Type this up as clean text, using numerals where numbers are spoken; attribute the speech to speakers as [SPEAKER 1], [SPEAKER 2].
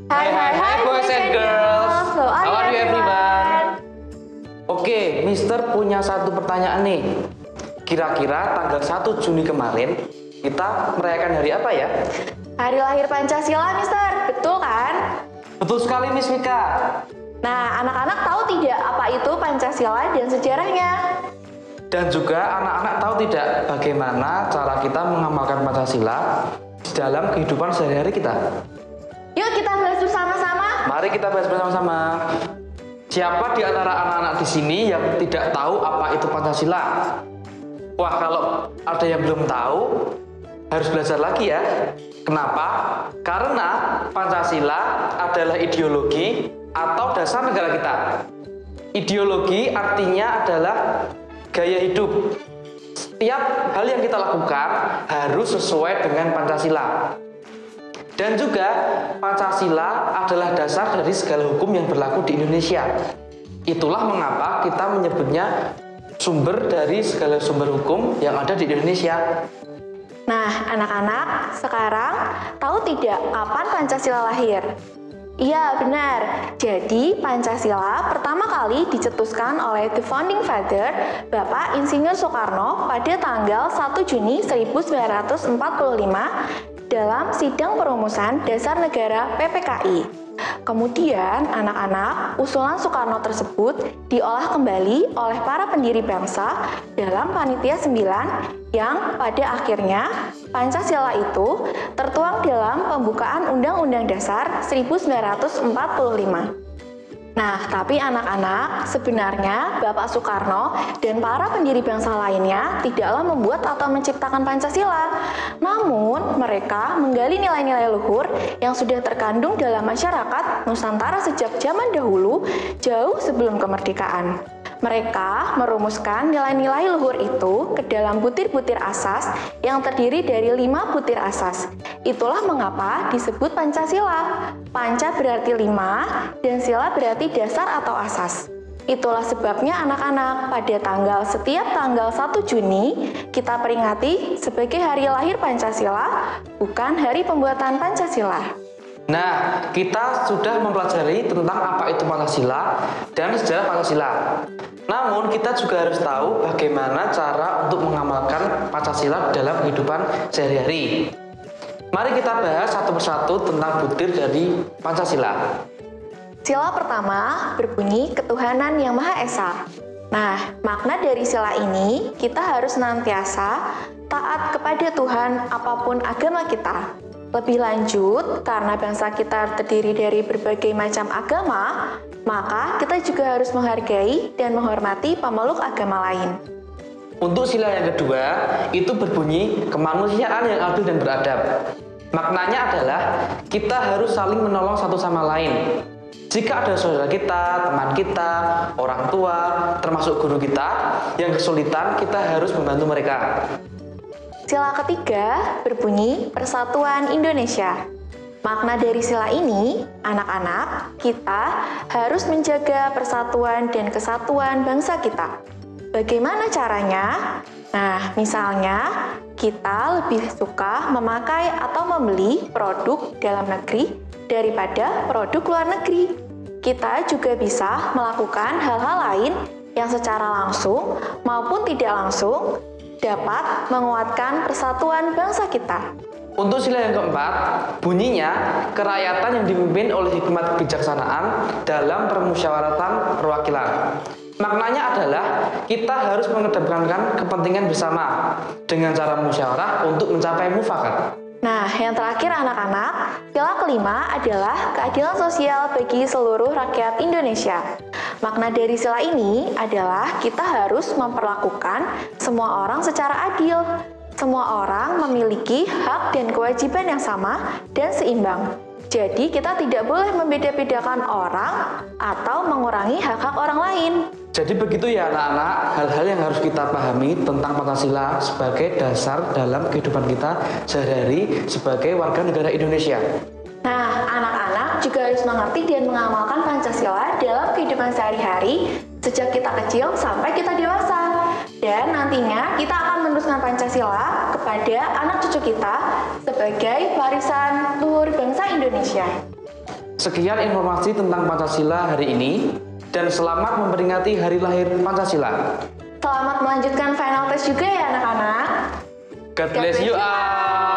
[SPEAKER 1] Hai boys and girls. How are you everyone? Oke, Mister punya satu pertanyaan nih. Kira-kira tanggal 1 Juni kemarin kita merayakan hari apa ya?
[SPEAKER 2] Hari lahir Pancasila, Mister. Betul kan?
[SPEAKER 1] Betul sekali, Miss Mika.
[SPEAKER 2] Nah, anak-anak tahu tidak apa itu Pancasila dan sejarahnya?
[SPEAKER 1] Dan juga anak-anak tahu tidak bagaimana cara kita mengamalkan Pancasila di dalam kehidupan sehari-hari kita?
[SPEAKER 2] Yuk kita bahas bersama-sama.
[SPEAKER 1] Mari kita bahas bersama-sama. Siapa di antara anak-anak di sini yang tidak tahu apa itu Pancasila? Wah, kalau ada yang belum tahu, harus belajar lagi ya. Kenapa? Karena Pancasila adalah ideologi atau dasar negara kita. Ideologi artinya adalah gaya hidup. Setiap hal yang kita lakukan harus sesuai dengan Pancasila. Dan juga Pancasila adalah dasar dari segala hukum yang berlaku di Indonesia. Itulah mengapa kita menyebutnya sumber dari segala sumber hukum yang ada di Indonesia.
[SPEAKER 2] Nah, anak-anak, sekarang tahu tidak kapan Pancasila lahir? Iya, benar. Jadi, Pancasila pertama kali dicetuskan oleh The Founding Father, Bapak Insinyur Soekarno pada tanggal 1 Juni 1945 dalam Sidang Perumusan Dasar Negara PPKI. Kemudian, anak-anak, usulan Soekarno tersebut diolah kembali oleh para pendiri bangsa dalam Panitia 9 yang pada akhirnya Pancasila itu tertuang dalam pembukaan Undang-Undang Dasar 1945. Nah, tapi anak-anak, sebenarnya Bapak Soekarno dan para pendiri bangsa lainnya tidaklah membuat atau menciptakan Pancasila. Namun, mereka menggali nilai-nilai luhur yang sudah terkandung dalam masyarakat Nusantara sejak zaman dahulu, jauh sebelum kemerdekaan. Mereka merumuskan nilai-nilai luhur itu ke dalam butir-butir asas yang terdiri dari 5 butir asas. Itulah mengapa disebut Pancasila. Panca berarti 5 dan sila berarti dasar atau asas. Itulah sebabnya anak-anak pada setiap tanggal 1 Juni kita peringati sebagai hari lahir Pancasila, bukan hari pembuatan Pancasila.
[SPEAKER 1] Nah, kita sudah mempelajari tentang apa itu Pancasila dan sejarah Pancasila. Namun, kita juga harus tahu bagaimana cara untuk mengamalkan Pancasila dalam kehidupan sehari-hari. Mari kita bahas satu persatu tentang butir dari Pancasila.
[SPEAKER 2] Sila pertama berbunyi ketuhanan yang Maha Esa. Nah, makna dari sila ini kita harus senantiasa taat kepada Tuhan apapun agama kita. Lebih lanjut, karena bangsa kita terdiri dari berbagai macam agama, maka kita juga harus menghargai dan menghormati pemeluk agama lain.
[SPEAKER 1] Untuk sila yang kedua, itu berbunyi kemanusiaan yang adil dan beradab. Maknanya adalah kita harus saling menolong satu sama lain. Jika ada saudara kita, teman kita, orang tua, termasuk guru kita yang kesulitan, kita harus membantu mereka.
[SPEAKER 2] Sila ketiga berbunyi Persatuan Indonesia. Makna dari sila ini, anak-anak, kita harus menjaga persatuan dan kesatuan bangsa kita. Bagaimana caranya? Nah, misalnya, kita lebih suka memakai atau membeli produk dalam negeri daripada produk luar negeri. Kita juga bisa melakukan hal-hal lain yang secara langsung maupun tidak langsung dapat menguatkan persatuan bangsa kita.
[SPEAKER 1] Untuk sila yang keempat, bunyinya kerakyatan yang dipimpin oleh hikmat kebijaksanaan dalam permusyawaratan perwakilan. Maknanya adalah kita harus mengedepankan kepentingan bersama dengan cara musyawarah untuk mencapai mufakat.
[SPEAKER 2] Nah, yang terakhir anak-anak, sila kelima adalah keadilan sosial bagi seluruh rakyat Indonesia. Makna dari sila ini adalah kita harus memperlakukan semua orang secara adil. Semua orang memiliki hak dan kewajiban yang sama dan seimbang. Jadi kita tidak boleh membeda-bedakan orang atau mengurangi hak-hak orang lain.
[SPEAKER 1] Jadi begitu ya anak-anak, hal-hal yang harus kita pahami tentang Pancasila sebagai dasar dalam kehidupan kita sehari-hari sebagai warga negara Indonesia.
[SPEAKER 2] Nah, anak-anak juga harus mengerti dan mengamalkan Pancasila dalam kehidupan sehari-hari sejak kita kecil sampai kita dewasa. Dan nantinya kita akan meneruskan Pancasila kepada anak cucu kita sebagai warisan luhur bangsa Indonesia.
[SPEAKER 1] Sekian informasi tentang Pancasila hari ini, dan selamat memperingati hari lahir Pancasila.
[SPEAKER 2] Selamat melanjutkan final test juga ya anak-anak.
[SPEAKER 1] God bless you all.